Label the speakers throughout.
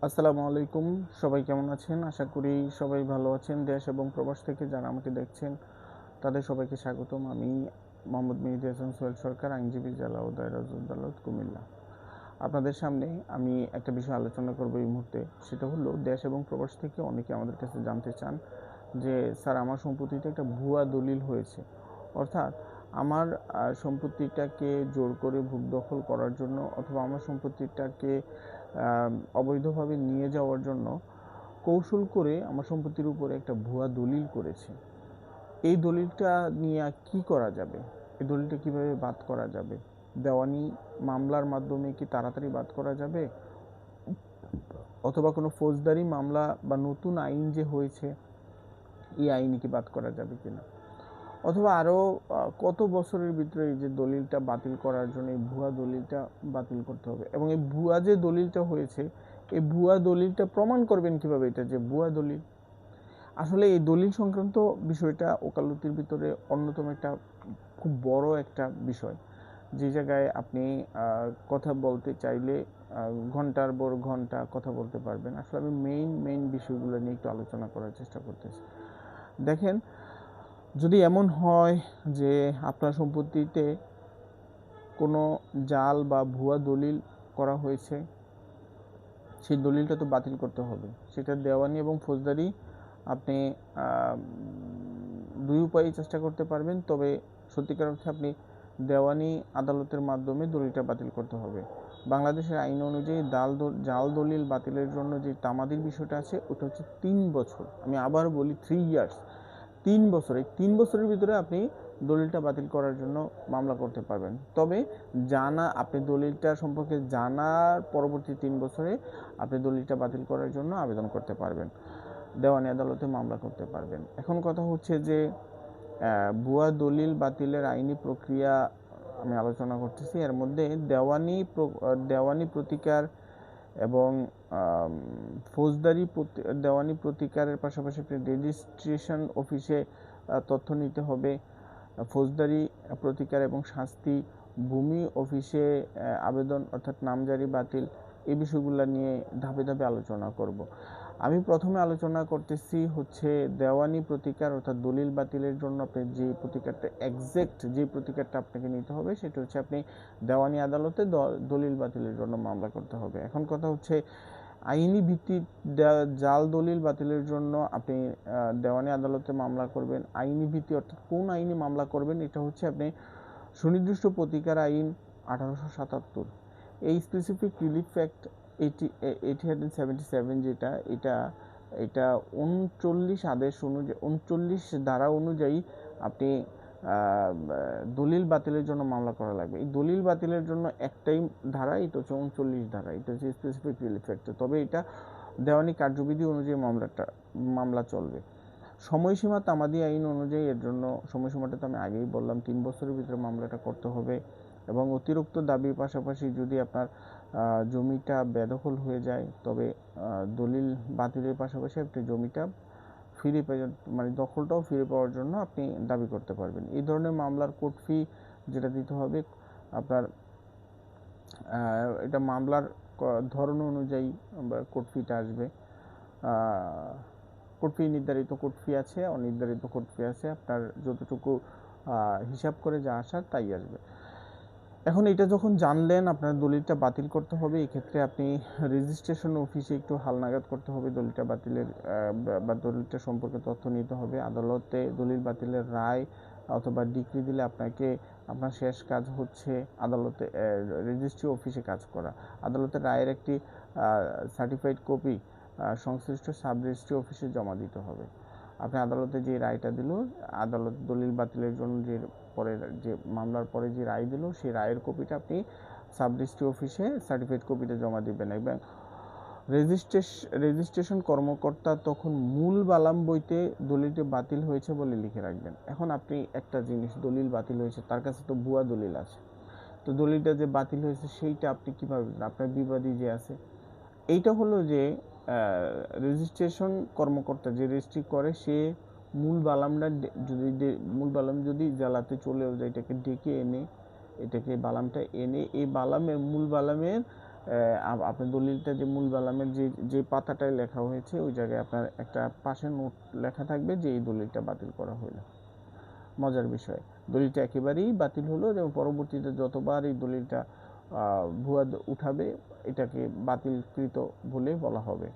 Speaker 1: আসসালামু আলাইকুম। সবাই কেমন আছেন? আশা করি সবাই ভালো আছেন। দেশ এবং প্রবাস থেকে যারা আমাকে দেখছেন তাদের সবাইকে স্বাগতম। আমি মোহাম্মদ মেহেদী হাসান সোহেল সরকার, আইনজীবী, জেলা ও দায়রা জজ আদালত, কুমিল্লা। আপনাদের সামনে আমি একটা বিষয় আলোচনা করব এই মুহূর্তে। সেটা হলো, দেশ এবং প্রবাস থেকে অনেকে আমাদের কাছে জানতে চান যে স্যার, আমার সম্পত্তিতে একটা ভুয়া দলিল হয়েছে। অর্থাৎ আমার সম্পত্তিটাকে জোর করে ভূ দখল করার জন্য অথবা আমার সম্পত্তিটাকে অবৈধভাবে নিয়ে যাওয়ার জন্য কৌশল করে আমার সম্পত্তির উপরে একটা ভুয়া দলিল করেছে। এই দলিলটা নিয়ে কি করা যাবে? এই দলিলটা কিভাবে বাদ করা যাবে? দেওয়ানি মামলার মাধ্যমে কি তাড়াতাড়ি বাদ করা যাবে, অথবা কোনো ফৌজদারি মামলা বা নতুন আইন যে হয়েছে এই আইনে কি বাদ করা যাবে কিনা, অথবা আরও কত বছরের ভিতরে এই যে দলিলটা বাতিল করার জন্য এই ভুয়া দলিলটা বাতিল করতে হবে? এবং এই ভুয়া যে দলিলটা হয়েছে, এই ভুয়া দলিলটা প্রমাণ করবেন কিভাবে এটা যে ভুয়া দলিল? আসলে এই দলিল সংক্রান্ত বিষয়টা ওকালতির ভিতরে অন্যতম একটা খুব বড় একটা বিষয়, যে জায়গায় আপনি কথা বলতে চাইলে ঘন্টার পর ঘন্টা কথা বলতে পারবেন। আসলে আমি মেইন বিষয়গুলো নিয়ে একটু আলোচনা করার চেষ্টা করতেছি। দেখেন, যদি এমন হয় যে আপনার সম্পত্তিতে কোনো জাল বা ভুয়া দলিল করা হয়েছে, সেই দলিলটা তো বাতিল করতে হবে। সেটা দেওয়ানি এবং ফৌজদারি আপনি দুই উপায়ে চেষ্টা করতে পারবেন। তবে সত্যিকার অর্থে আপনি দেওয়ানি আদালতের মাধ্যমে দলিলটা বাতিল করতে হবে। বাংলাদেশের আইন অনুযায়ী জাল দলিল বাতিলের জন্য যে তামাদির বিষয়টা আছে, ওটা হচ্ছে 3 বছর। আমি আবার বলি 3 ইয়ার্স, 3 বছর। এই 3 বছরের ভিতরে আপনি দলিলটা বাতিল করার জন্য মামলা করতে পারবেন। তবে আপনি দলিলটা সম্পর্কে জানার পরবর্তী 3 বছরে আপনি দলিলটা বাতিল করার জন্য আবেদন করতে পারবেন, দেওয়ানি আদালতে মামলা করতে পারবেন। এখন কথা হচ্ছে যে ভুয়া দলিল বাতিলের আইনি প্রক্রিয়া আমি আলোচনা করতেছি। এর মধ্যে দেওয়ানি প্রতিকার এবং ফৌজদারি দেওয়ানি প্রতিকারের পাশাপাশি আপনি রেজিস্ট্রেশন অফিসে তথ্য নিতে হবে। ফৌজদারি প্রতিকার এবং শাস্তি ভূমি অফিসে আবেদন, অর্থাৎ নামজারি বাতিল, এই বিষয়গুলো নিয়ে ধাপে ধাপে আলোচনা করব। আমি প্রথমে আলোচনা করতেছি হচ্ছে দেওয়ানি প্রতিকার, অর্থাৎ দলিল বাতিলের জন্য আপনি যে প্রতিকারটা যে প্রতিকারটা আপনাকে নিতে হবে, সেটা হচ্ছে আপনি দেওয়ানি আদালতে দলিল বাতিলের জন্য মামলা করতে হবে। এখন কথা হচ্ছে, আইনি ভিত্তি জাল দলিল বাতিলের জন্য আপনি দেওয়ানি আদালতে মামলা করবেন। আইনি ভিত্তি অর্থাৎ কোন আইনে মামলা করবেন, এটা হচ্ছে আপনি সুনির্দিষ্ট প্রতিকার আইন 1877, এই স্পেসিফিক রিলিফ অ্যাক্ট 1877, এটা 39 আদেশ অনুযায়ী, 39 ধারা অনুযায়ী আপনি দলিল বাতিলের জন্য মামলা করা লাগবে। এই দলিল বাতিলের জন্য একটাই ধারা, এটা হচ্ছে 39 ধারা, এটা হচ্ছে স্পেসিফিক রিলিফ অ্যাক্ট। তবে এটা দেওয়ানি কার্যবিধি অনুযায়ী মামলা চলবে। সময়সীমা তামাদি আইন অনুযায়ী এর জন্য সময়সীমাটা তো আমি আগেই বললাম, 3 বছরের ভিতরে মামলাটা করতে হবে। এবং অতিরিক্ত দাবির পাশাপাশি যদি আপনার জমিটা বেদখল হয়ে যায়, তবে দলিল বাতিলের পাশাপাশি আপনি জমিটা ফিরে পেয়ে, মানে দখলটাও ফিরে পাওয়ার জন্য আপনি দাবি করতে পারবেন। এই ধরনের মামলার কোর্ট ফি যেটা দিতে হবে আপনার, এটা মামলার ধরন অনুযায়ী কোর্ট ফিটা আসবে। কোর্ট ফি নির্ধারিত কোর্ট ফি আছে, অনির্ধারিত কোর্ট ফি আছে। আপনার যতটুকু হিসাব করে যা আসার তাই আসবে। এখন এটা যখন জানলেন আপনার দলিলটা বাতিল করতে হবে, এক্ষেত্রে আপনি রেজিস্ট্রেশন অফিসে একটু হালনাগাদ করতে হবে। দলিলটা বাতিলের বা দলিলটা সম্পর্কে তথ্য নিতে হবে। আদালতে দলিল বাতিলের রায় অথবা ডিক্রি দিলে আপনার শেষ কাজ হচ্ছে আদালতে রেজিস্ট্রি অফিসে কাজ করা। আদালতের রায়ের একটি সার্টিফাইড কপি সংশ্লিষ্ট সাব রেজিস্ট্রি অফিসে জমা দিতে হবে। আপনি আদালতে যে রায়টা দিল, আদালত দলিল বাতিলের জন্য যে মামলার পরে যে রায় দিল, সেই রায়ের কপিটা আপনি সাব রেজিস্ট্রি অফিসে সার্টিফাইড কপিটা জমা দিবেন। এবং রেজিস্ট্রেশন কর্মকর্তা তখন মূল বালাম বইতে দলিলটি বাতিল হয়েছে বলে লিখে রাখবেন। এখন আপনি একটা জিনিস, দলিল বাতিল হয়েছে, তার কাছে তো ভুয়া দলিল আছে, তো দলিলটা যে বাতিল হয়েছে সেইটা আপনি কীভাবে, আপনার বিবাদী যে আছে, এইটা হলো যে রেজিস্ট্রেশন কর্মকর্তা যে রেজিস্ট্রি করে, সে মূল বালাম যদি জেলাতে চলেও যায়, এটাকে ডেকে এনে, বালামটা এনে এই মূল বালামের আপনার দলিলটা যে মূল বালামের যে পাতাটায় লেখা হয়েছে ওই জায়গায় আপনার একটা পাশে নোট লেখা থাকবে যে এই দলিলটা বাতিল করা হলো। মজার বিষয়, দলিলটা একেবারেই বাতিল হলো এবং পরবর্তীতে যতবার এই দলিলটা ভুয়া উঠাবে এটাকে বাতিলকৃত বলে বলা হবে।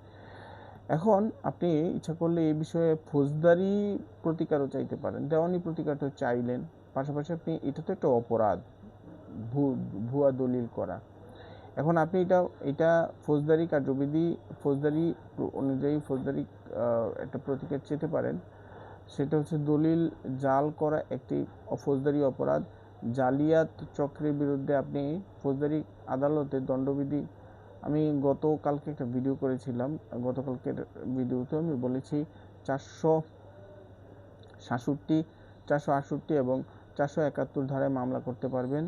Speaker 1: এখন আপনি ইচ্ছা করলে এই বিষয়ে ফৌজদারি প্রতিকারও চাইতে পারেন, দেওয়ানি প্রতিকার তো চাইলেন, পাশাপাশি আপনি এটা তো একটা অপরাধ ভুয়া দলিল করা। এখন আপনি এটা ফৌজদারি কার্যবিধি ফৌজদারি অনুযায়ী ফৌজদারি একটা প্রতিকার চেতে পারেন। সেটা হচ্ছে দলিল জাল করা একটি ফৌজদারি অপরাধ। জালিয়াত চক্রের বিরুদ্ধে আপনি ফৌজদারি আদালতে দণ্ডবিধি, আমি গতকালকে একটা ভিডিও করেছিলাম, গতকালকের ভিডিওতে আমি বলেছি 467, 468 এবং 471 ধারায় মামলা করতে পারবেন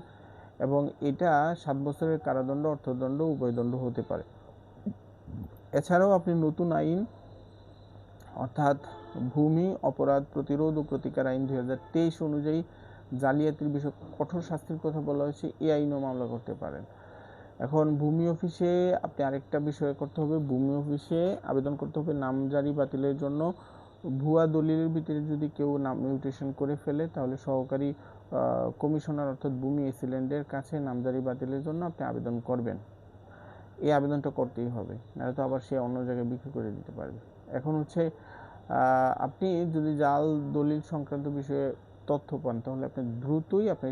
Speaker 1: এবং এটা 7 বছরের কারাদণ্ড, অর্থদণ্ড, উভয়দণ্ড হতে পারে। এছাড়াও আপনি নতুন আইন অর্থাৎ ভূমি অপরাধ প্রতিরোধ ও প্রতিকার আইন 2023 অনুযায়ী জালিয়াতির বিষয়ে কঠোর শাস্তির কথা বলা হয়েছে, এই আইনও মামলা করতে পারেন। এখন ভূমি অফিসে আপনি আরেকটা বিষয় করতে হবে, ভূমি অফিসে আবেদন করতে হবে নামজারি বাতিলের জন্য। ভুয়া দলিলের ভিতরে যদি কেউ নাম মিউটেশন করে ফেলে তাহলে সহকারী কমিশনার অর্থাৎ ভূমি এসিল্যান্ডের কাছে নামজারি বাতিলের জন্য আপনি আবেদন করবেন। এই আবেদনটা করতেই হবে, নাহলে তো আবার সে অন্য জায়গায় বিক্রি করে দিতে পারবে। এখন হচ্ছে আপনি যদি জাল দলিল সংক্রান্ত বিষয়ে তথ্য পান তাহলে আপনি দ্রুতই আপনার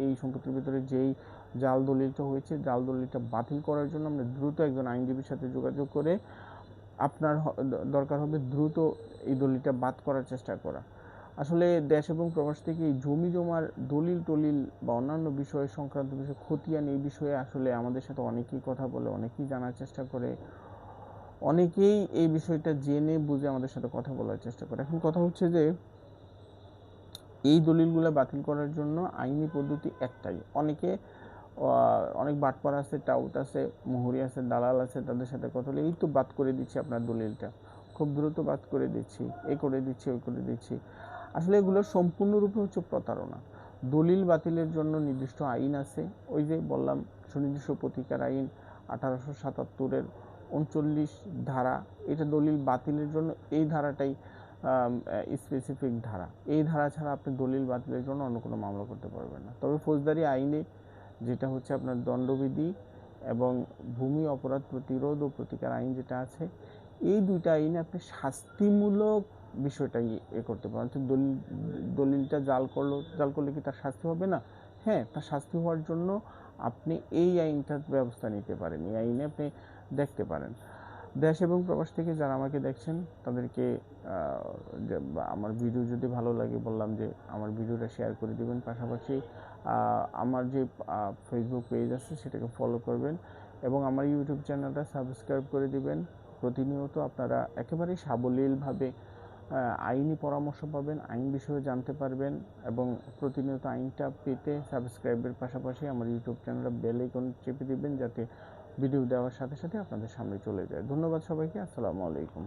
Speaker 1: এই সম্পত্তির ভিতরে যেই জাল দলিলটা হয়েছে জাল দলিলটা বাতিল করার জন্য আমরা দ্রুত একজন আইনজীবীর সাথে যোগাযোগ করে আপনার দরকার হবে দ্রুত এই দলিলটা বাদ করার চেষ্টা করা। আসলে দেশ এবং প্রবাস থেকে এই জমি জমার দলিল টলিল বা অন্যান্য বিষয় সংক্রান্ত বিষয় খতিয়ান এই বিষয়ে আসলে আমাদের সাথে অনেকেই কথা বলে, অনেকেই জানার চেষ্টা করে, অনেকেই এই বিষয়টা জেনে বুঝে আমাদের সাথে কথা বলার চেষ্টা করে। এখন কথা হচ্ছে যে এই দলিলগুলো বাতিল করার জন্য আইনি পদ্ধতি একটাই। অনেক বাটপার আছে, টাউট আছে, মুহুরি আছে, দালাল আছে, তাদের সাথে কথা বলে এই তো বাদ করে দিচ্ছি আপনার দলিলটা, খুব দ্রুত বাদ করে দিচ্ছি, এই করে দিচ্ছি, ওই করে দিচ্ছি। আসলে এগুলো সম্পূর্ণরূপে হচ্ছে প্রতারণা। দলিল বাতিলের জন্য নির্দিষ্ট আইন আছে, ওই যে বললাম সুনির্দিষ্ট প্রতিকার আইন 1877-এর 39 ধারা, এটা দলিল বাতিলের জন্য এই ধারাটাই স্পেসিফিক ধারা। এই ধারা ছাড়া আপনি দলিল বাতিলের জন্য অন্য কোনো মামলা করতে পারবেন না। তবে ফৌজদারি আইনে যেটা হচ্ছে আপনার দণ্ডবিধি এবং ভূমি অপরাধ প্রতিরোধ ও প্রতিকার আইন যেটা আছে, এই দুইটা আইনে আপনি শাস্তিমূলক বিষয়টা করতে পারেন। দলিলটা জাল করলে কি তার শাস্তি হবে না? হ্যাঁ, তার শাস্তি হওয়ার জন্য আপনি এই আইনটার ব্যবস্থা নিতে পারেন, এই আইনে আপনি দেখতে পারেন। দেশ এবং প্রবাস থেকে যারা আমাকে দেখছেন তাদেরকে আমার ভিডিও যদি ভালো লাগে বললাম যে আমার ভিডিওটা শেয়ার করে দিবেন, পাশাপাশি আমার যে ফেসবুক পেজ আছে সেটাকে ফলো করবেন এবং আমার ইউটিউব চ্যানেলটা সাবস্ক্রাইব করে দিবেন। প্রতিনিয়ত আপনারা একেবারেই সাবলীলভাবে আইনি পরামর্শ পাবেন, আইন বিষয়ে জানতে পারবেন এবং প্রতিনিয়ত আইনটা পেতে সাবস্ক্রাইবের পাশাপাশি আমার ইউটিউব চ্যানেলটা বেল আইকন চেপে দিবেন যাতে ভিডিও দেওয়ার সাথে সাথে আপনাদের সামনে চলে যায়। ধন্যবাদ সবাইকে, আসসালামু আলাইকুম।